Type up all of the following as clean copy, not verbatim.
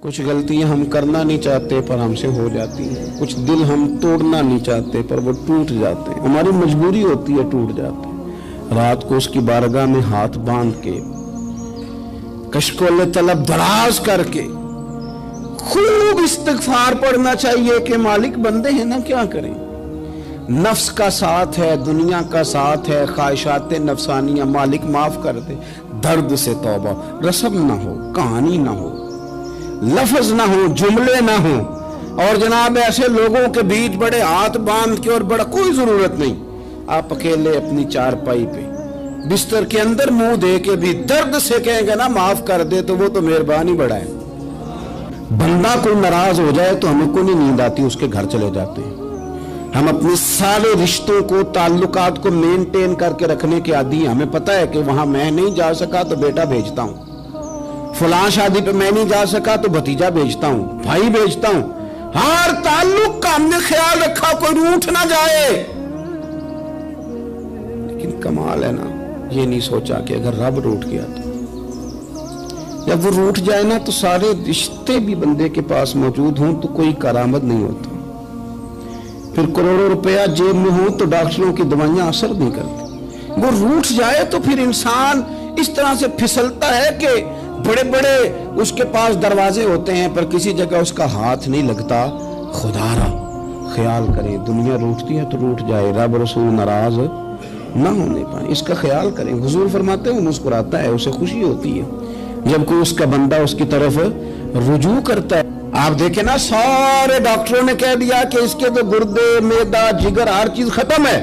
کچھ غلطیاں ہم کرنا نہیں چاہتے پر ہم سے ہو جاتی ہیں، کچھ دل ہم توڑنا نہیں چاہتے پر وہ ٹوٹ جاتے ہیں، ہماری مجبوری ہوتی ہے ٹوٹ جاتے ہیں۔ رات کو اس کی بارگاہ میں ہاتھ باندھ کے کشکول طلب دراز کر کے خوب استغفار پڑھنا چاہیے کہ مالک بندے ہیں نا، کیا کریں، نفس کا ساتھ ہے، دنیا کا ساتھ ہے، خواہشات نفسانیہ، مالک معاف کر دے۔ درد سے توبہ، رسم نہ ہو، کہانی نہ ہو، لفظ نہ ہو، جملے نہ ہو، اور جناب ایسے لوگوں کے بیچ بڑے ہاتھ باندھ کے اور بڑا کوئی ضرورت نہیں، آپ اکیلے اپنی چارپائی پہ بستر کے اندر منہ دے کے بھی درد سے کہیں گے نا معاف کر دے تو وہ تو مہربانی بڑا ہے۔ بندہ کوئی ناراض ہو جائے تو ہمیں کو نہیں نیند آتی، اس کے گھر چلے جاتے ہیں۔ ہم اپنے سارے رشتوں کو، تعلقات کو مینٹین کر کے رکھنے کے عادی ہیں۔ ہمیں پتہ ہے کہ وہاں میں نہیں جا سکا تو بیٹا بھیجتا ہوں، فلاں شادی پہ میں نہیں جا سکا تو بھتیجا بھیجتا ہوں، بھائی بھیجتا ہوں، ہر تعلق کا ہم نے خیال رکھا کوئی روٹھ نہ جائے۔ لیکن کمال ہے نا، یہ نہیں سوچا کہ اگر رب روٹھ گیا تو جب وہ روٹھ جائے نا تو سارے رشتے بھی بندے کے پاس موجود ہوں تو کوئی کرامت نہیں ہوتا، پھر کروڑوں روپیہ جیب میں ہوں تو ڈاکٹروں کی دوائیاں اثر نہیں کرتی۔ وہ روٹھ جائے تو پھر انسان اس طرح سے پھسلتا ہے کہ بڑے بڑے اس کے پاس دروازے ہوتے ہیں پر کسی جگہ اس کا ہاتھ نہیں لگتا۔ خدا را خیال کریں، دنیا روٹتی ہے تو روٹ جائے، رب رسول ناراض نہ ہونے پائیں، اس کا خیال کریں۔ حضور فرماتے ہیں مسکراتا ہے، اسے خوشی ہوتی ہے جب کوئی اس کا بندہ اس کی طرف رجوع کرتا ہے۔ آپ دیکھیں نا، سارے ڈاکٹروں نے کہہ دیا کہ اس کے تو گردے، معدہ، جگر ہر چیز ختم ہے،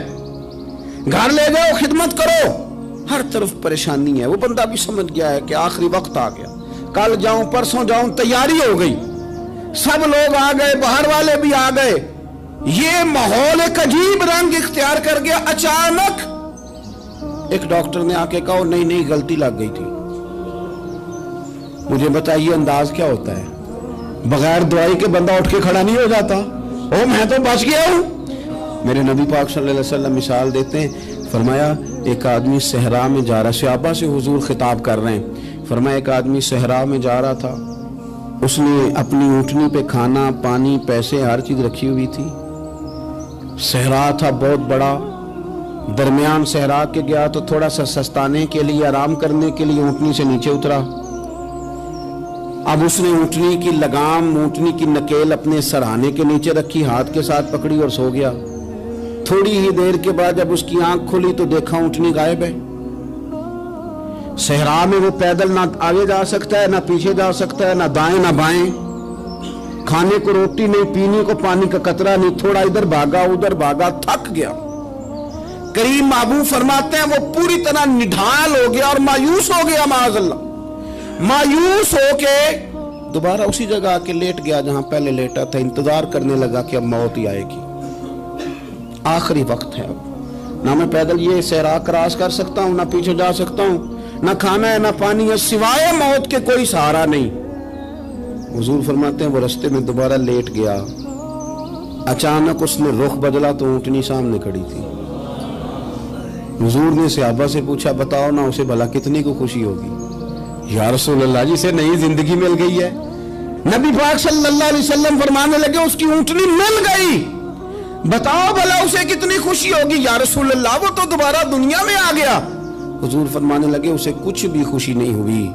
گھر لے جاؤ، خدمت کرو، ہر طرف پریشانی ہے۔ وہ بندہ بھی سمجھ گیا ہے کہ آخری وقت آ گیا، کل جاؤں پرسوں جاؤں، تیاری ہو گئی، سب لوگ آ گئے، باہر والے بھی آ گئے، یہ ماحول ایک عجیب رنگ اختیار کر گیا۔ اچانک ایک ڈاکٹر نے آ کے کہا نہیں نہیں غلطی لگ گئی تھی۔ مجھے بتائیے انداز کیا ہوتا ہے؟ بغیر دوائی کے بندہ اٹھ کے کھڑا نہیں ہو جاتا، او میں تو بچ گیا ہوں۔ میرے نبی پاک صلی اللہ علیہ وسلم مثال دیتے ہیں، فرمایا ایک آدمی صحرا میں جا رہا، صحابہ سے حضور خطاب کر رہے ہیں، فرمایا ایک آدمی صحرا میں جا رہا تھا، اس نے اپنی اونٹنی پہ کھانا، پانی، پیسے، ہر چیز رکھی ہوئی تھی۔ صحرا تھا بہت بڑا، درمیان صحرا کے گیا تو تھوڑا سا سستانے کے لیے، آرام کرنے کے لیے اونٹنی سے نیچے اترا۔ اب اس نے اونٹنی کی لگام، اونٹنی کی نکیل اپنے سرہانے کے نیچے رکھی، ہاتھ کے ساتھ پکڑی اور سو گیا۔ تھوڑی ہی دیر کے بعد جب اس کی آنکھ کھلی تو دیکھا اونٹنی غائب ہے۔ صحرا میں وہ پیدل نہ آگے جا سکتا ہے، نہ پیچھے جا سکتا ہے، نہ دائیں نہ بائیں، کھانے کو روٹی نہیں، پینے کو پانی کا قطرہ نہیں، تھوڑا ادھر بھاگا ادھر بھاگا، تھک گیا۔ کریم محبوب فرماتے ہیں وہ پوری طرح نڈھال ہو گیا اور مایوس ہو گیا، معاذ اللہ، مایوس ہو کے دوبارہ اسی جگہ آ کے لیٹ گیا جہاں پہلے لیٹا تھا، انتظار کرنے لگا کہ اب موت ہی آئے گی، آخری وقت ہے، اب نہ میں پیدل یہ صحرا کراس کر سکتا ہوں، نہ پیچھے جا سکتا ہوں، نہ کھانا ہے نہ پانی ہے، سوائے موت کے کوئی سہارا نہیں۔ حضور فرماتے ہیں وہ رستے میں دوبارہ لیٹ گیا، اچانک اس نے رخ بدلا تو اونٹنی سامنے کھڑی تھی۔ حضور نے صحابہ سے پوچھا بتاؤ نا اسے بھلا کتنی کو خوشی ہوگی؟ یا رسول اللہ جسے نئی زندگی مل گئی ہے۔ نبی پاک صلی اللہ علیہ وسلم فرمانے لگے اس کی اونٹنی مل گئی، بتاؤ بھلا اسے کتنی خوشی ہوگی؟ یا رسول اللہ وہ تو دوبارہ دنیا میں آ گیا۔ حضور فرمانے لگے اسے کچھ بھی خوشی نہیں ہوئی۔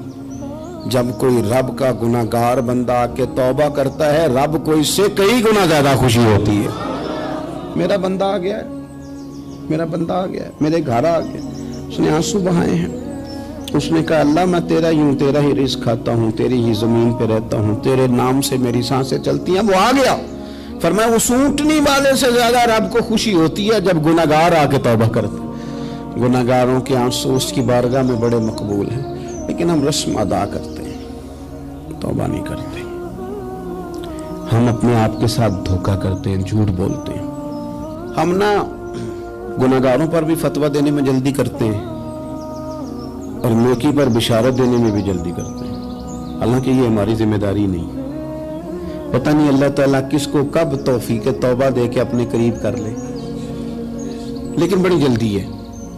جب کوئی رب کا گناہگار بندہ آ کے توبہ کرتا ہے، رب کو اس سے کئی گنا زیادہ خوشی ہوتی ہے۔ میرا بندہ آ گیا ہے، میرا بندہ آ گیا ہے، میرے گھر آ گیا، اس نے آنسو بہائے ہیں، اس نے کہا اللہ میں تیرا ہی ہوں، تیرا ہی رزق کھاتا ہوں، تیری ہی زمین پہ رہتا ہوں، تیرے نام سے میری سانسیں چلتی ہیں۔ وہ آ گیا، فرمایا اس اونٹنی والے سے زیادہ رب کو خوشی ہوتی ہے جب گناہگار آ کے توبہ کرتے۔ گناہگاروں کے آنسو اس کی بارگاہ میں بڑے مقبول ہیں، لیکن ہم رسم ادا کرتے ہیں، توبہ نہیں کرتے۔ ہم اپنے آپ کے ساتھ دھوکہ کرتے ہیں، جھوٹ بولتے ہیں۔ ہم نہ گناہگاروں پر بھی فتویٰ دینے میں جلدی کرتے ہیں اور نیکی پر بشارت دینے میں بھی جلدی کرتے ہیں، حالانکہ یہ ہماری ذمہ داری نہیں۔ پتہ نہیں اللہ تعالیٰ کس کو کب توفیق توبہ دے کے اپنے قریب کر لے، لیکن بڑی جلدی ہے۔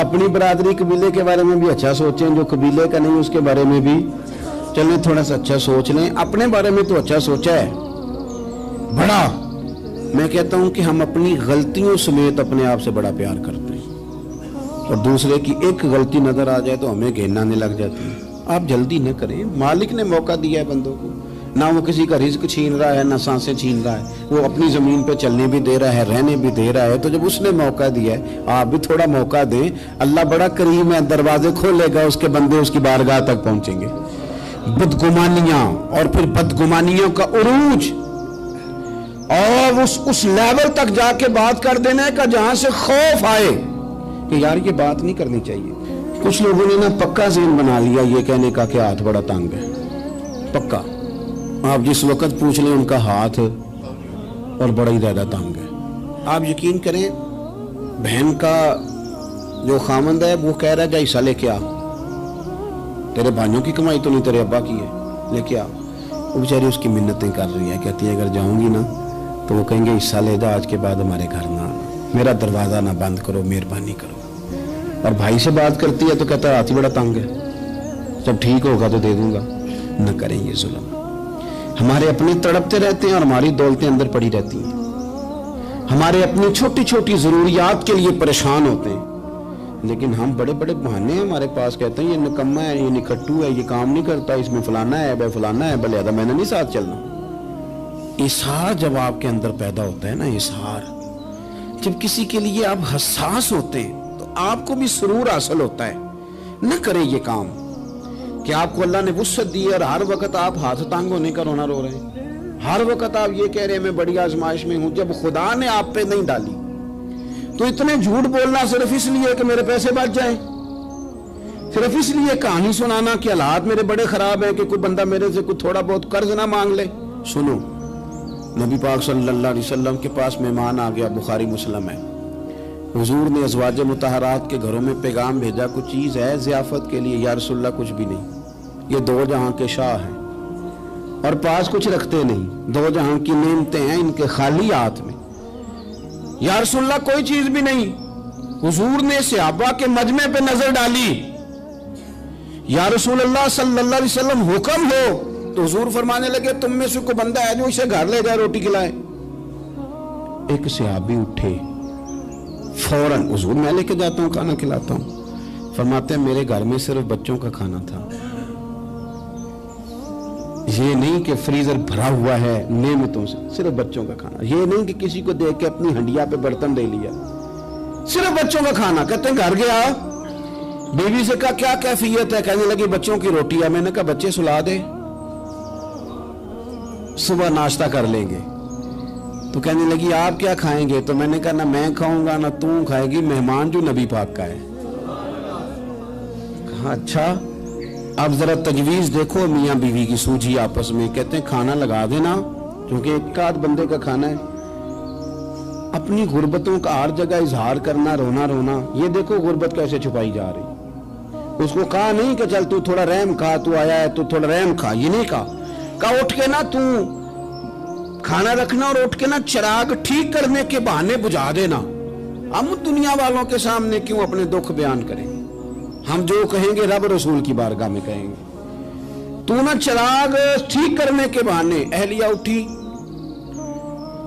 اپنی برادری قبیلے کے بارے میں بھی اچھا سوچیں, جو قبیلے کا نہیں اس کے بارے میں بھی چلیں تھوڑا سا اچھا سوچ لیں. اپنے بارے میں تو اچھا سوچا ہے بڑا. میں کہتا ہوں کہ ہم اپنی غلطیوں سمیت اپنے آپ سے بڑا پیار کرتے ہیں, اور دوسرے کی ایک غلطی نظر آ جائے تو ہمیں گھین آنے لگ جاتی ہے. آپ جلدی نہ کریں, مالک نے موقع دیا ہے بندوں کو, نہ وہ کسی کا رزق چھین رہا ہے نہ سانسیں چھین رہا ہے, وہ اپنی زمین پہ چلنے بھی دے رہا ہے, رہنے بھی دے رہا ہے. تو جب اس نے موقع دیا ہے آپ بھی تھوڑا موقع دیں. اللہ بڑا کریم ہے, دروازے کھولے گا, اس کے بندے اس کی بارگاہ تک پہنچیں گے. بدگمانیاں اور پھر بدگمانیوں کا عروج اور اس لیول تک جا کے بات کر دینا کا جہاں سے خوف آئے کہ یار یہ بات نہیں کرنی چاہیے. کچھ لوگوں نے نا پکا ذہن بنا لیا یہ کہنے کا کہ ہاتھ بڑا تنگ ہے. پکا آپ جس وقت پوچھ لیں ان کا ہاتھ اور بڑا ہی زیادہ تنگ ہے. آپ یقین کریں بہن کا جو خامند ہے وہ کہہ رہا ہے جا حصہ لے کے آ, تیرے بھائیوں کی کمائی تو نہیں تیرے ابا کی ہے, لے کے آ. وہ بیچاری اس کی منتیں کر رہی ہے, کہتی ہے اگر جاؤں گی نا تو وہ کہیں گے حصہ لے جا, آج کے بعد ہمارے گھر نہ آنا, میرا دروازہ نہ بند کرو, مہربانی کرو. اور بھائی سے بات کرتی ہے تو کہتا ہے ہاتھ ہی بڑا تنگ ہے, جب ٹھیک ہوگا تو دے دوں گا. نہ کریں یہ ظلم. ہمارے اپنے تڑپتے رہتے ہیں اور ہماری دولتیں اندر پڑی رہتی ہیں. ہمارے اپنی چھوٹی چھوٹی ضروریات کے لیے پریشان ہوتے ہیں, لیکن ہم بڑے بڑے بہانے ہیں ہمارے پاس, کہتے ہیں یہ نکما ہے, یہ نکھٹو ہے, یہ کام نہیں کرتا, اس میں فلانا ہے, بے فلانا ہے, بلے میں نے نہیں ساتھ چلنا. اظہار جب آپ کے اندر پیدا ہوتا ہے نا, اظہار جب کسی کے لیے آپ حساس ہوتے ہیں تو آپ کو بھی سرور حاصل ہوتا ہے. نہ کریں یہ کام کہ آپ کو اللہ نے وسعت دی ہے اور ہر وقت آپ ہاتھ تانگ ہونے کا رونا رو رہے ہیں, ہر وقت آپ یہ کہہ رہے ہیں میں بڑی آزمائش میں ہوں, جب خدا نے آپ پہ نہیں ڈالی. تو اتنے جھوٹ بولنا صرف اس لیے کہ میرے پیسے بچ جائیں, صرف اس لیے کہانی سنانا کہ حالات میرے بڑے خراب ہیں کہ کوئی بندہ میرے سے کوئی تھوڑا بہت قرض نہ مانگ لے. سنو, نبی پاک صلی اللہ علیہ وسلم کے پاس مہمان آ گیا, بخاری مسلم ہے. حضور نے ازواج مطہرات کے گھروں میں پیغام بھیجا, کچھ چیز ہے ضیافت کے لیے؟ یا رسول اللہ کچھ بھی نہیں, یہ دو جہاں کے شاہ ہیں اور پاس کچھ رکھتے نہیں, دو جہاں کی نعمتیں ہیں ان کے خالی ہاتھ میں. یا رسول اللہ کوئی چیز بھی نہیں. حضور نے صحابہ کے مجمع پہ نظر ڈالی, یا رسول اللہ صلی اللہ علیہ وسلم حکم ہو. تو حضور فرمانے لگے تم میں سے کوئی بندہ ہے جو اسے گھر لے جائے روٹی کھلائے. ایک صحابی اٹھے فوراً, حضور میں لے کے جاتا ہوں کھانا کھلاتا ہوں. فرماتے ہیں میرے گھر میں صرف بچوں کا کھانا تھا, یہ نہیں کہ فریزر بھرا ہوا ہے نعمتوں سے, صرف بچوں کا کھانا. یہ نہیں کہ کسی کو دیکھ کے اپنی ہنڈیا پہ برتن دے لیا, صرف بچوں کا کھانا. کہتے ہیں گھر گیا, بیوی سے کہا کیا کیفیت ہے؟ کہنے لگی بچوں کی روٹی ہے. میں نے کہا بچے سلا دے, صبح ناشتہ کر لیں گے. تو کہنے لگی آپ کیا کھائیں گے؟ تو میں نے کہا نہ میں کھاؤں گا نہ تم کھائے گی, مہمان جو نبی پاک کا ہے. کہا اچھا, اب ذرا تجویز دیکھو میاں بیوی کی سوجھی آپس میں. کہتے ہیں کھانا لگا دینا کیونکہ ایک آدھ بندے کا کھانا ہے. اپنی غربتوں کا ہر جگہ اظہار کرنا, رونا رونا. یہ دیکھو غربت کیسے چھپائی جا رہی. اس کو کہا نہیں کہ چل تو تھوڑا رحم کھا, تو آیا ہے تو تھوڑا رحم کھا, یہ نہیں کہا. کہا اٹھ کے نا تو کھانا رکھنا اور اٹھ کے نا چراغ ٹھیک کرنے کے بہانے بجھا دینا. ہم دنیا والوں کے سامنے کیوں اپنے دکھ بیان کریں؟ ہم جو کہیں گے رب رسول کی بارگاہ میں کہیں گے. تو نا چراغ ٹھیک کرنے کے بہانے. اہلیہ اٹھی,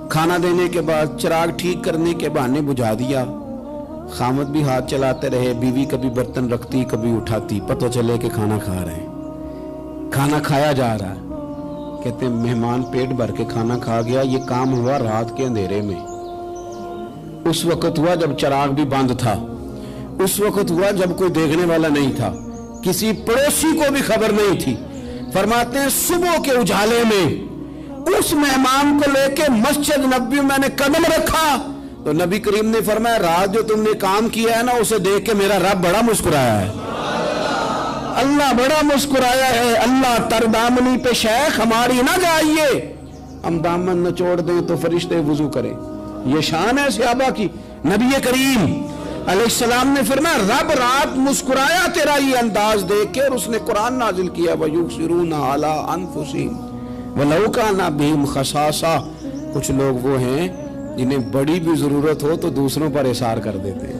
کھانا دینے کے بعد چراغ ٹھیک کرنے کے بہانے بجھا دیا. خامد بھی ہاتھ چلاتے رہے, بیوی کبھی برتن رکھتی کبھی اٹھاتی, پتہ چلے کہ کھانا کھا رہے ہیں, کھانا کھایا جا رہا ہے. کہتے ہیں مہمان پیٹ بھر کے کھانا کھا گیا. یہ کام ہوا رات کے اندھیرے میں, اس وقت ہوا جب چراغ بھی بند تھا, اس وقت ہوا جب کوئی دیکھنے والا نہیں تھا, کسی پڑوسی کو بھی خبر نہیں تھی. فرماتے ہیں صبح کے اجالے میں اس مہمان کو لے کے مسجد نبوی میں نے قدم رکھا تو نبی کریم نے فرمایا رات جو تم نے کام کیا ہے نا اسے دیکھ کے میرا رب بڑا مسکرایا ہے, اللہ بڑا مسکرایا ہے. اللہ تر دامنی پہ شیخ ہماری نہ جائیے, ہم دامن نہ چھوڑ دیں تو فرشتے وضو کریں. یہ شان ہے صحابہ کی. نبی کریم علیہ السلام نے فرمایا رب رات مسکرایا تیرا یہ انداز دیکھ کے, اور اس نے قرآن نازل کیا وَيُبْصِرُونَ عَلَىٰ أَنفُسِهِمْ وَلَوْ كَانَ بِهِمْ خَصَاصَةٌ. کچھ لوگ وہ ہیں جنہیں بڑی بھی ضرورت ہو تو دوسروں پر اثار کر دیتے ہیں.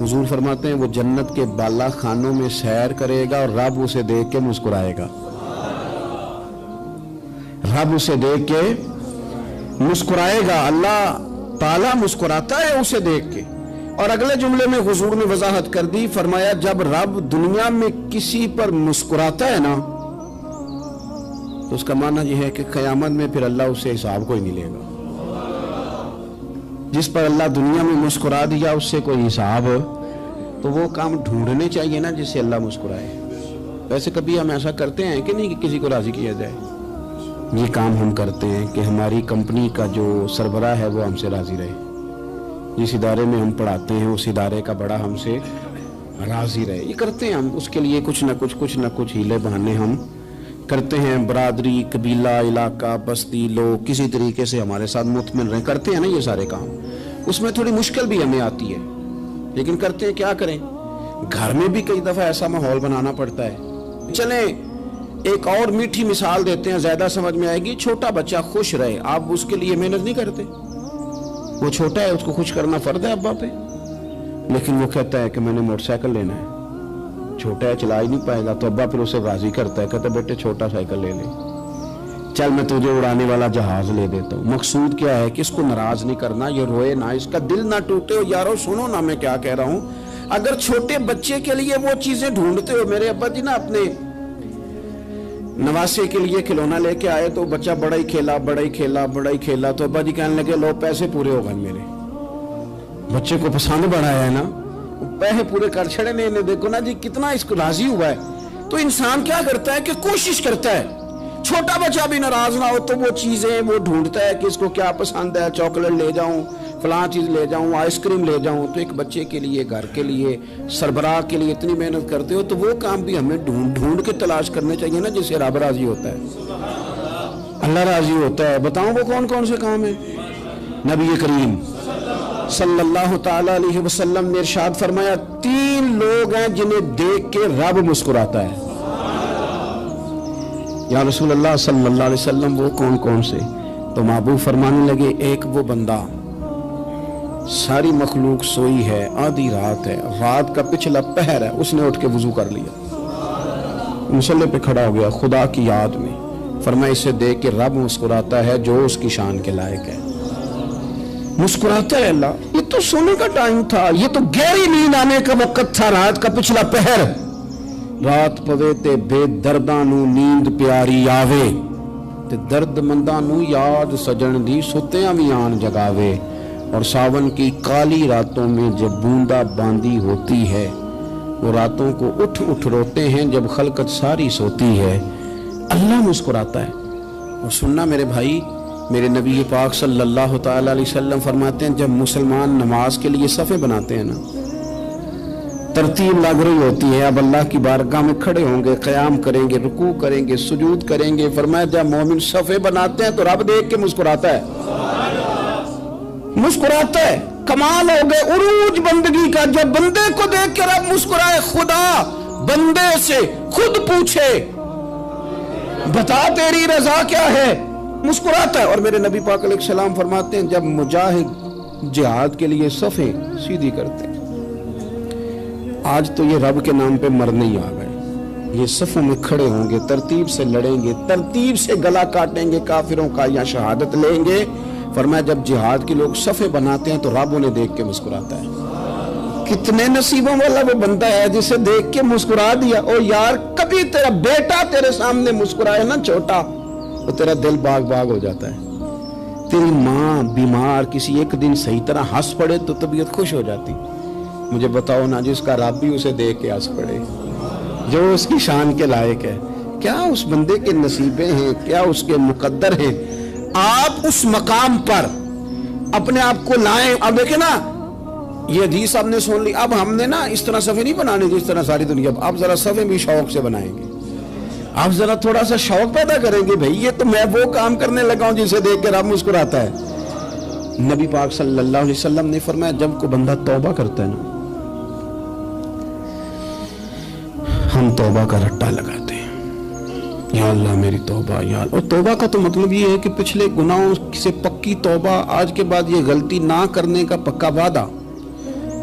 حضور فرماتے ہیں وہ جنت کے بالا خانوں میں سیر کرے گا اور رب اسے دیکھ کے مسکرائے گا، رب اسے دیکھ کے مسکرائے گا، اللہ تعالیٰ مسکراتا ہے اسے دیکھ کے۔ اور اگلے جملے میں حضور نے وضاحت کر دی، فرمایا جب رب دنیا میں کسی پر مسکراتا ہے نا تو اس کا معنی یہ ہے کہ قیامت میں پھر اللہ اسے حساب کوئی نہیں لے گا۔ جس پر اللہ دنیا میں مسکرا دیا اس سے کوئی حساب، تو وہ کام ڈھونڈنے چاہیے نا جس سے اللہ مسکرائے۔ ویسے کبھی ہم ایسا کرتے ہیں کہ نہیں کہ کسی کو راضی کیا جائے؟ یہ کام ہم کرتے ہیں کہ ہماری کمپنی کا جو سربراہ ہے وہ ہم سے راضی رہے، جس ادارے میں ہم پڑھاتے ہیں اس ادارے کا بڑا ہم سے راضی رہے۔ یہ کرتے ہیں ہم، اس کے لیے کچھ نہ کچھ ہیلے بہانے ہم کرتے ہیں۔ برادری، قبیلہ، علاقہ، بستی، لوگ کسی طریقے سے ہمارے ساتھ مطمئن رہیں، کرتے ہیں نا یہ سارے کام۔ اس میں تھوڑی مشکل بھی ہمیں آتی ہے لیکن کرتے ہیں، کیا کریں۔ گھر میں بھی کئی دفعہ ایسا ماحول بنانا پڑتا ہے۔ چلیں ایک اور میٹھی مثال دیتے ہیں، زیادہ سمجھ میں آئے گی۔ چھوٹا بچہ خوش رہے، آپ اس کے لیے محنت نہیں کرتے؟ وہ چھوٹا ہے، اس کو خوش کرنا فرض ہے ابا پہ، لیکن وہ کہتا ہے کہ میں نے موٹر سائیکل لینا ہے۔ چھوٹا ہے، چلا ہی نہیں پائے گا، تو ابا پھر اسے راضی کرتا ہے، کہتا ہے بیٹے چھوٹا سائیکل لے لے، چل میں تجھے اڑانے والا جہاز لے دیتا ہوں۔ مقصود کیا ہے کہ اس کو ناراض نہیں کرنا، یہ روئے نہ، اس کا دل نہ ٹوٹے۔ یارو سنو نا میں کیا کہہ رہا ہوں، اگر چھوٹے بچے کے لیے وہ چیزیں ڈھونڈتے ہو، میرے ابا جی نا اپنے نواسے کے لیے کھلونا لے کے آئے تو بچہ بڑا ہی کھیلا تو ابا جی کہنے لگے لو پیسے پورے ہو گئے، میرے بچے کو پسند بڑا ہے نا، پیسے پورے کر چھڑے نے، دیکھو نا جی کتنا اس کو راضی ہوا ہے۔ تو انسان کیا کرتا ہے کہ کوشش کرتا ہے، چھوٹا بچہ بھی ناراض نہ ہو تو وہ چیزیں وہ ڈھونڈتا ہے کہ اس کو کیا پسند ہے، چاکلیٹ لے جاؤں، فلاں چیز لے جاؤں، آئس کریم لے جاؤں۔ تو ایک بچے کے لیے، گھر کے لیے، سربراہ کے لیے اتنی محنت کرتے ہو تو وہ کام بھی ہمیں ڈھونڈ کے تلاش کرنے چاہیے نا جس سے رب راضی ہوتا ہے، اللہ راضی ہوتا ہے۔ بتاؤں وہ کون کون سے کام ہیں؟ نبی کریم صلی اللہ تعالی علیہ وسلم نے ارشاد فرمایا 3 لوگ ہیں جنہیں دیکھ کے رب مسکراتا ہے۔ یا رسول اللہ صلی اللہ علیہ وسلم وہ کون کون سے؟ تو محبوب فرمانے لگے ایک وہ بندہ ساری مخلوق سوئی ہے، آدھی رات ہے، رات کا پچھلا پہر ہے، اس نے اٹھ کے وضو کر لیا، مصلی پہ کھڑا ہو گیا خدا کی یاد میں، فرمایا اسے دیکھ کے رب مسکراتا ہے جو اس کی شان کے لائق ہے۔ مسکراتا ہے اللہ۔ یہ تو سونے کا ٹائم تھا، یہ تو گہری نیند آنے کا وقت تھا، رات کا پچھلا پہر۔ رات پوے تے بے درداں نو نیند پیاری آوے، تے درد منداں نو یاد سجن دی ستیاں وی آن جگاوے۔ اور ساون کی کالی راتوں میں جب بوندا باندی ہوتی ہے، وہ راتوں کو اٹھ روتے ہیں جب خلقت ساری سوتی ہے، اللہ مسکراتا ہے۔ اور سننا میرے بھائی، میرے نبی پاک صلی اللہ تعالی علیہ وسلم فرماتے ہیں جب مسلمان نماز کے لیے صفیں بناتے ہیں نا، ترتیب لگ رہی ہوتی ہے، اب اللہ کی بارگاہ میں کھڑے ہوں گے، قیام کریں گے، رکوع کریں گے، سجود کریں گے، فرمایا جب مومن صفیں بناتے ہیں تو رب دیکھ کے مسکراتا ہے، مسکراتا ہے۔ کمال ہو گئے عروج بندگی کا، جب بندے کو دیکھ کے رب مسکرائے، خدا بندے سے خود پوچھے بتا تیری رضا کیا ہے، مسکراتا ہے۔ اور میرے نبی پاک علیہ السلام فرماتے ہیں جب مجاہد جہاد کے لیے صفیں سیدھی کرتے ہیں، آج تو یہ رب کے نام پہ مرنے ہی آ گئے، یہ صفوں میں کھڑے ہوں گے، ترتیب سے لڑیں گے، ترتیب سے گلا کاٹیں گے کافروں کا یا شہادت لیں گے۔ فرمایا جب جہاد کے لوگ صفیں بناتے ہیں تو رب انہیں دیکھ کے مسکراتا ہے۔ کتنے نصیبوں والا وہ بندہ ہے جسے دیکھ کے مسکرا دیا۔ او یار کبھی تیرا بیٹا تیرے سامنے مسکرائے نا چھوٹا، تو تیرا دل باغ باغ ہو جاتا ہے۔ تیری ماں بیمار کسی ایک دن صحیح طرح ہنس پڑے تو طبیعت خوش ہو جاتی۔ مجھے بتاؤ نا جس کا رب بھی اسے دیکھ کے ہنس پڑے، جو اس کی شان کے لائق ہے، کیا اس بندے کے نصیبیں ہیں، کیا اس کے مقدر ہیں۔ آپ اس مقام پر اپنے آپ کو لائیں۔ اب دیکھیں نا یہ حدیث آپ نے سن لی، اب ہم نے نا اس طرح صفیں نہیں بنانے جس طرح ساری دنیا، آپ ذرا صفیں بھی شوق سے بنائیں گے، آپ ذرا تھوڑا سا شوق پیدا کریں گے، بھئی یہ تو میں وہ کام کرنے لگا ہوں جسے دیکھ کے رب مسکراتا ہے۔ نبی پاک صلی اللہ علیہ وسلم نے فرمایا جب کوئی بندہ توبہ کرتا ہے نا، ہم توبہ کا رٹا لگاتے ہیں، یا اللہ میری توبہ یا اللہ۔ اور توبہ کا تو مطلب یہ ہے کہ پچھلے گناہوں سے پکی توبہ، آج کے بعد یہ غلطی نہ کرنے کا پکا وعدہ۔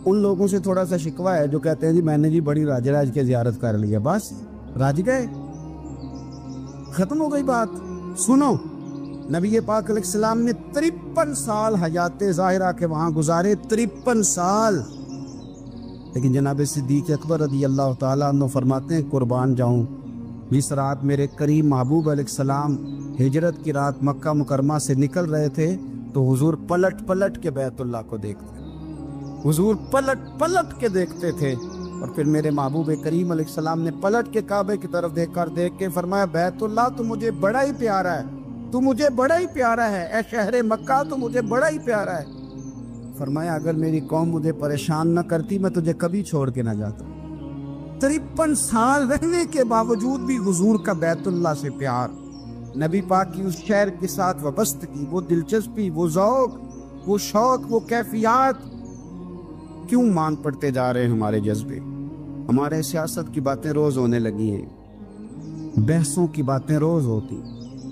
ان لوگوں سے تھوڑا سا شکوہ ہے جو کہتے ہیں جی میں نے جی بڑی راج راج کے زیارت کر لی ہے، بس راج گئے، ختم ہو گئی بات۔ سنو، نبی پاک علیہ السلام نے 53 سال حیات ظاہرہ کے وہاں گزارے، 53 سال، لیکن جناب صدیق اکبر رضی اللہ تعالیٰ عنہ فرماتے ہیں قربان جاؤں، جس رات میرے کریم محبوب علیہ السلام ہجرت کی رات مکہ مکرمہ سے نکل رہے تھے تو حضور پلٹ پلٹ کے بیت اللہ کو دیکھتے، حضور پلٹ پلٹ کے دیکھتے تھے، اور پھر میرے محبوب کریم علیہ السلام نے پلٹ کے کعبے کی طرف دیکھ کے فرمایا بیت اللہ تو مجھے بڑا ہی پیارا ہے، تو مجھے بڑا ہی پیارا ہے، اے شہر مکہ تو مجھے بڑا ہی پیارا ہے۔ فرمایا اگر میری قوم مجھے پریشان نہ کرتی میں تجھے کبھی چھوڑ کے نہ جاتا۔ 53 سال رہنے کے باوجود بھی حضور کا بیت اللہ سے پیار، نبی پاک کی اس شہر کے ساتھ وابستگی، وہ دلچسپی، وہ ذوق، وہ شوق، وہ کیفیات، کیوں مان پڑتے جا رہے ہیں ہمارے جذبے؟ ہمارے سیاست کی باتیں روز ہونے لگی ہیں، بحثوں کی باتیں روز ہوتی،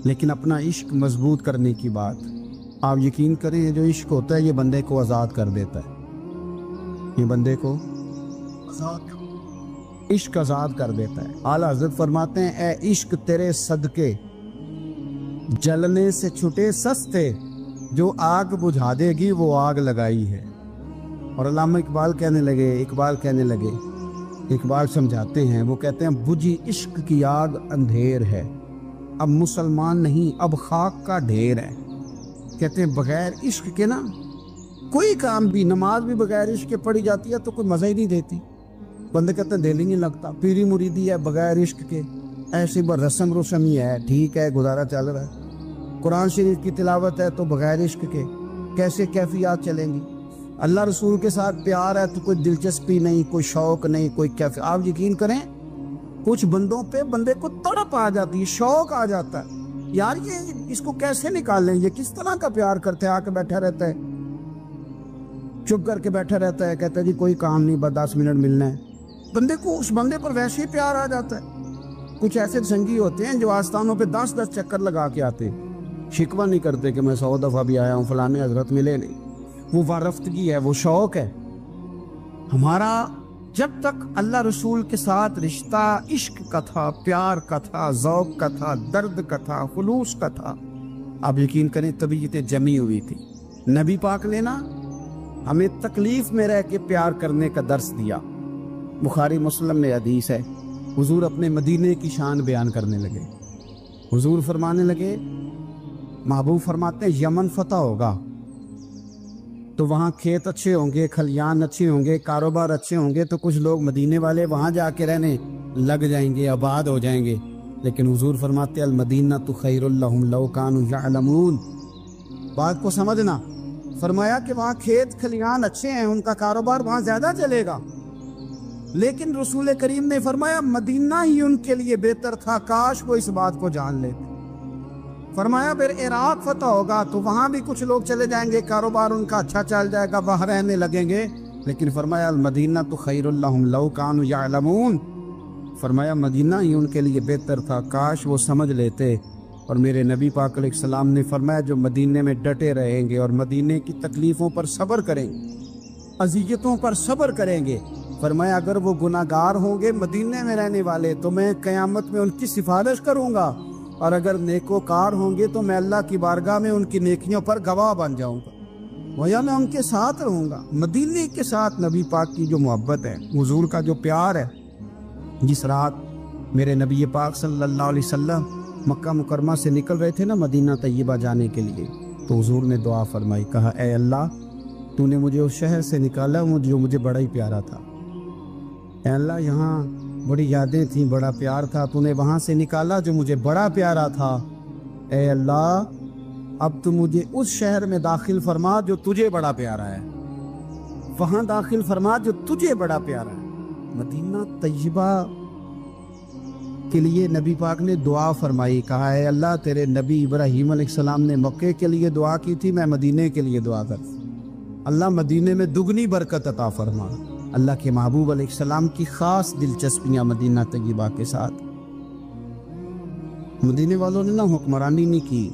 لیکن اپنا عشق مضبوط کرنے کی بات، آپ یقین کریں یہ جو عشق ہوتا ہے یہ بندے کو آزاد کر دیتا ہے، یہ بندے کو عشق آزاد کر دیتا ہے۔ اعلیٰ حضرت فرماتے ہیں اے عشق تیرے صدقے جلنے سے چھٹے سستے، جو آگ بجھا دے گی وہ آگ لگائی ہے۔ اور علامہ اقبال کہنے لگے، اقبال سمجھاتے ہیں، وہ کہتے ہیں بجھی عشق کی آگ اندھیر ہے، اب مسلمان نہیں اب خاک کا ڈھیر ہے۔ کہتے ہیں بغیر عشق کے نا کوئی کام بھی، نماز بھی بغیر عشق کے پڑھی جاتی ہے تو کوئی مزہ ہی نہیں دیتی، بندے کہتے ہیں دل ہی نہیں لگتا، پیری مریدی ہے بغیر عشق کے ایسی رسم ہی ہے، ٹھیک ہے گزارا چل رہا ہے، قرآن شریف کی تلاوت ہے تو بغیر عشق کے کیسے کیفیات چلیں گی؟ اللہ رسول کے ساتھ پیار ہے تو کوئی دلچسپی نہیں، کوئی شوق نہیں، کوئی کیفیت۔ آپ یقین کریں کچھ بندوں پہ بندے کو تڑپ آ جاتی ہے، شوق آ جاتا ہے، یار یہ اس کو کیسے نکالیں، یہ کس طرح کا پیار کرتے ہیں، آ کے بیٹھا رہتا ہے، چپ کر کے بیٹھا رہتا ہے، کہتا ہے جی کوئی کام نہیں بس 10 منٹ ملنا ہے، بندے کو اس بندے پر ویسے ہی پیار آ جاتا ہے۔ کچھ ایسے سنگی ہوتے ہیں جو آستانوں پہ 10 چکر لگا کے آتے، شکوہ نہیں کرتے کہ میں 100 دفعہ بھی آیا ہوں فلانے حضرت ملے نہیں، وہ وارفتگی ہے، وہ شوق ہے ہمارا۔ جب تک اللہ رسول کے ساتھ رشتہ عشق کا تھا، پیار کا تھا، ذوق کا تھا، درد کا تھا، خلوص کا تھا، آپ یقین کریں طبیعتیں جمی ہوئی تھی۔ نبی پاک نے نا ہمیں تکلیف میں رہ کے پیار کرنے کا درس دیا۔ بخاری مسلم میں حدیث ہے، حضور اپنے مدینے کی شان بیان کرنے لگے، حضور فرمانے لگے، محبوب فرماتے ہیں یمن فتح ہوگا تو وہاں کھیت اچھے ہوں گے، کھلیان اچھے ہوں گے، کاروبار اچھے ہوں گے، تو کچھ لوگ مدینے والے وہاں جا کے رہنے لگ جائیں گے، آباد ہو جائیں گے، لیکن حضور فرماتے المدینہ تو خیر لہم لو کانوا یعلمون۔ بات کو سمجھنا، فرمایا کہ وہاں کھیت کھلیان اچھے ہیں، ان کا کاروبار وہاں زیادہ چلے گا، لیکن رسول کریم نے فرمایا مدینہ ہی ان کے لیے بہتر تھا، کاش وہ اس بات کو جان لیتے۔ فرمایا پھر عراق فتح ہوگا تو وہاں بھی کچھ لوگ چلے جائیں گے، کاروبار ان کا اچھا چل جائے گا، وہاں رہنے لگیں گے، لیکن فرمایا المدینہ تو خیر لہم لو کانوا یعلمون، فرمایا مدینہ ہی ان کے لیے بہتر تھا، کاش وہ سمجھ لیتے۔ اور میرے نبی پاک علیہ السلام نے فرمایا جو مدینے میں ڈٹے رہیں گے اور مدینے کی تکلیفوں پر صبر کریں گے، اذیتوں پر صبر کریں گے، فرمایا اگر وہ گناہ گار ہوں گے مدینے میں رہنے والے تو میں قیامت میں ان کی سفارش کروں گا، اور اگر نیکوکار ہوں گے تو میں اللہ کی بارگاہ میں ان کی نیکیوں پر گواہ بن جاؤں گا، گویا میں ان کے ساتھ رہوں گا۔ مدینے کے ساتھ نبی پاک کی جو محبت ہے، حضور کا جو پیار ہے، جس رات میرے نبی پاک صلی اللہ علیہ وسلم مکہ مکرمہ سے نکل رہے تھے نا مدینہ طیبہ جانے کے لیے، تو حضور نے دعا فرمائی، کہا اے اللہ تو نے مجھے اس شہر سے نکالا جو مجھے بڑا ہی پیارا تھا، اے اللہ یہاں بڑی یادیں تھیں، بڑا پیار تھا، تو نے وہاں سے نکالا جو مجھے بڑا پیارا تھا، اے اللہ اب تو مجھے اس شہر میں داخل فرما جو تجھے بڑا پیارا ہے، وہاں داخل فرما جو تجھے بڑا پیارا ہے۔ مدینہ طیبہ کے لیے نبی پاک نے دعا فرمائی، کہا اے اللہ تیرے نبی ابراہیم علیہ السلام نے مکے کے لیے دعا کی تھی، میں مدینے کے لیے دعا کر، اللہ مدینے میں دگنی برکت عطا فرما۔ اللہ کے محبوب علیہ السلام کی خاص دلچسپیاں مدینہ طیبہ کے ساتھ، مدینے والوں نے نہ حکمرانی نہیں کی،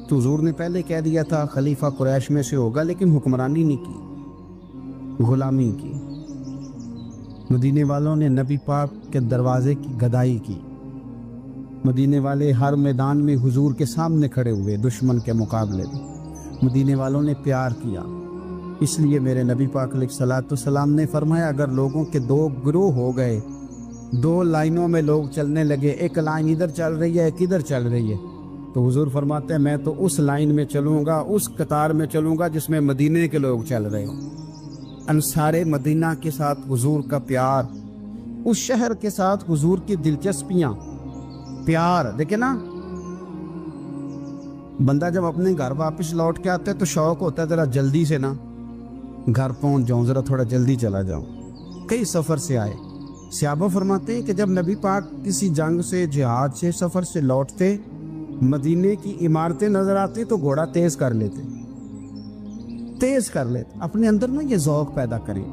تو حضور نے پہلے کہہ دیا تھا خلیفہ قریش میں سے ہوگا، لیکن حکمرانی نہیں کی، غلامی کی، مدینے والوں نے نبی پاک کے دروازے کی گدائی کی، مدینے والے ہر میدان میں حضور کے سامنے کھڑے ہوئے دشمن کے مقابلے میں، مدینے والوں نے پیار کیا۔ اس لیے میرے نبی پاک علیہ الصلوۃ والسلام نے فرمایا اگر لوگوں کے دو گروہ ہو گئے، دو لائنوں میں لوگ چلنے لگے، ایک لائن ادھر چل رہی ہے ایک ادھر چل رہی ہے، تو حضور فرماتے ہیں میں تو اس لائن میں چلوں گا، اس قطار میں چلوں گا جس میں مدینے کے لوگ چل رہے ہوں۔ انصار مدینہ کے ساتھ حضور کا پیار، اس شہر کے ساتھ حضور کی دلچسپیاں، پیار دیکھیں نا، بندہ جب اپنے گھر واپس لوٹ کے آتا ہے تو شوق ہوتا ہے ذرا جلدی سے نا گھر پہنچ جاؤں، ذرا تھوڑا جلدی چلا جاؤں۔ کئی سفر سے آئے، صحابہ فرماتے ہیں کہ جب نبی پاک کسی جنگ سے، جہاد سے، سفر سے لوٹتے، مدینے کی عمارتیں نظر آتی تو گھوڑا تیز کر لیتے، اپنے اندر نا یہ ذوق پیدا کریں،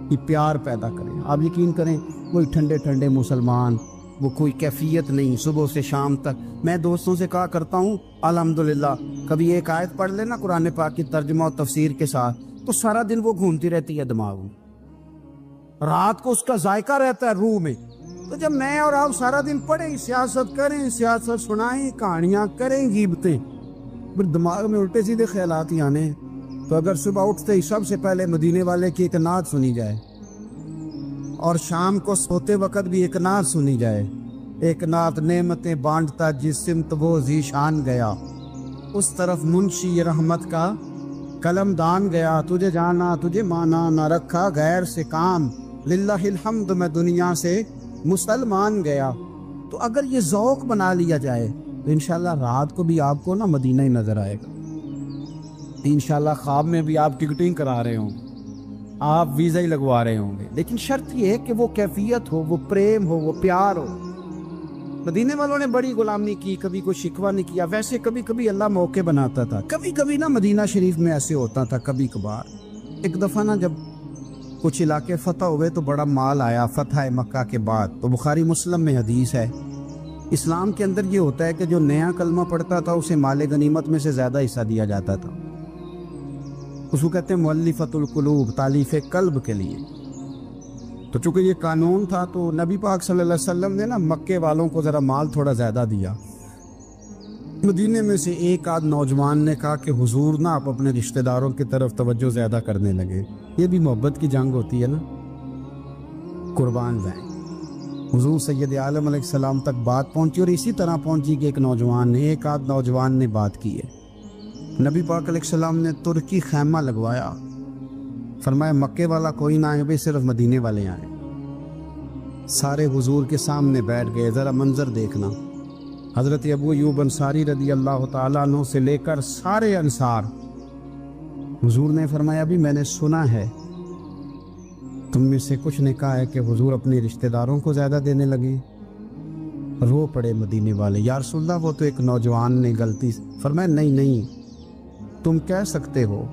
یہ پیار پیدا کریں۔ آپ یقین کریں کوئی ٹھنڈے ٹھنڈے مسلمان، وہ کوئی کیفیت نہیں، صبح سے شام تک میں دوستوں سے کہا کرتا ہوں الحمدللہ کبھی ایک آیت پڑھ لینا قرآن پاک کی ترجمہ و تفسیر کے ساتھ تو سارا دن وہ گھومتی رہتی ہے دماغ میں، رات کو اس کا ذائقہ رہتا ہے روح میں۔ تو جب میں اور آپ سارا دن پڑھیں، سیاست کریں، سیاست سنائیں، کہانیاں کریں، غیبتیں، پھر دماغ میں الٹے سیدھے خیالات ہی آنے ہیں۔ تو اگر صبح اٹھتے ہی سب سے پہلے مدینے والے کی ایک نعت سنی جائے اور شام کو سوتے وقت بھی ایک نعت سنی جائے، ایک نعت نعمتیں بانٹتا جس سمت وہ ذیشان گیا، اس طرف منشی رحمت کا قلم دان گیا، تجھے جانا تجھے مانا نہ رکھا غیر سے کام، للہ الحمد میں دنیا سے مسلمان گیا۔ تو اگر یہ ذوق بنا لیا جائے تو انشاءاللہ رات کو بھی آپ کو نا مدینہ ہی نظر آئے گا، انشاءاللہ خواب میں بھی آپ ٹکٹنگ کرا رہے ہوں، آپ ویزا ہی لگوا رہے ہوں گے، لیکن شرط یہ ہے کہ وہ کیفیت ہو، وہ پریم ہو، وہ پیار ہو۔ مدینے والوں نے بڑی غلامی کی، کبھی کوئی شکوہ نہیں کیا، ویسے کبھی کبھی اللہ موقع بناتا تھا، کبھی کبھی نا مدینہ شریف میں ایسے ہوتا تھا کبھی کبھار۔ ایک دفعہ نا جب کچھ علاقے فتح ہوئے تو بڑا مال آیا فتح مکہ کے بعد، تو بخاری مسلم میں حدیث ہے، اسلام کے اندر یہ ہوتا ہے کہ جو نیا کلمہ پڑھتا تھا اسے مال غنیمت میں سے زیادہ حصہ دیا جاتا تھا، اس کو کہتے ہیں مؤلفۃ القلوب، تالیف قلب کے لیے۔ تو چونکہ یہ قانون تھا تو نبی پاک صلی اللہ علیہ وسلم نے نا مکے والوں کو ذرا مال تھوڑا زیادہ دیا۔ مدینے میں سے ایک آدھ نوجوان نے کہا کہ حضور نا آپ اپنے رشتہ داروں کی طرف توجہ زیادہ کرنے لگے، یہ بھی محبت کی جنگ ہوتی ہے نا، قربان جائیں۔ حضور سید عالم علیہ السلام تک بات پہنچی اور اسی طرح پہنچی کہ ایک آدھ نوجوان نے بات کی ہے۔ نبی پاک علیہ السلام نے ترکی خیمہ لگوایا، فرمایا مکے والا کوئی نہ آئے، صرف مدینے والے آئیں۔ سارے حضور کے سامنے بیٹھ گئے، ذرا منظر دیکھنا، حضرت ابو ایوب انصاری رضی اللہ تعالیٰ عنہ سے لے کر سارے انصار۔ حضور نے فرمایا ابھی میں نے سنا ہے تم میں سے کچھ نے کہا ہے کہ حضور اپنے رشتہ داروں کو زیادہ دینے لگے۔ رو پڑے مدینے والے، یا رسول اللہ وہ تو ایک نوجوان نے غلطی۔ فرمایا نہیں تم کہہ سکتے ہو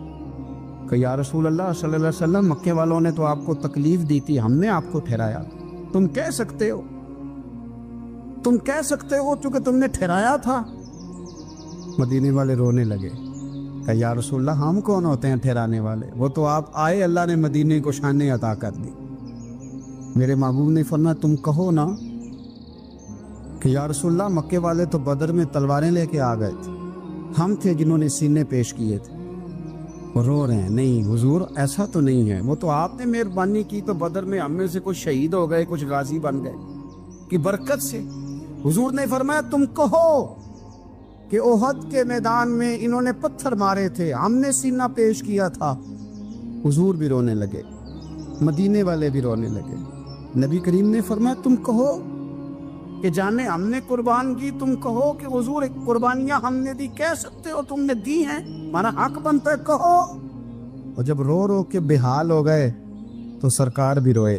کہ یا رسول اللہ صلی اللہ علیہ وسلم مکے والوں نے تو آپ کو تکلیف دی تھی، ہم نے آپ کو ٹھہرایا، تم کہہ سکتے ہو چونکہ تم نے ٹھہرایا تھا۔ مدینے والے رونے لگے کہ یا رسول اللہ ہم کون ہوتے ہیں ٹھہرانے والے، وہ تو آپ آئے، اللہ نے مدینے کو شانیں عطا کر دی۔ میرے محبوب نے فرمایا تم کہو نا کہ یا رسول اللہ مکے والے تو بدر میں تلواریں لے کے آ گئے تھے، ہم تھے جنہوں نے سینے پیش کیے تھے۔ وہ رو رہے ہیں، نہیں حضور ایسا تو نہیں ہے، وہ تو آپ نے مہربانی کی تو بدر میں ہم میں سے کچھ شہید ہو گئے، کچھ غازی بن گئے کی برکت سے۔ حضور نے فرمایا تم کہو کہ احد کے میدان میں انہوں نے پتھر مارے تھے، ہم نے سینہ پیش کیا تھا۔ حضور بھی رونے لگے، مدینے والے بھی رونے لگے۔ نبی کریم نے فرمایا تم کہو کہ جانے ہم نے قربان کی، تم کہو کہ حضور ایک قربانیاں ہم نے دی، کہہ سکتے ہو تم نے دی ہیں، ہمارا حق بنتا ہے کہو۔ اور جب رو رو کے بے حال ہو گئے تو سرکار بھی روئے۔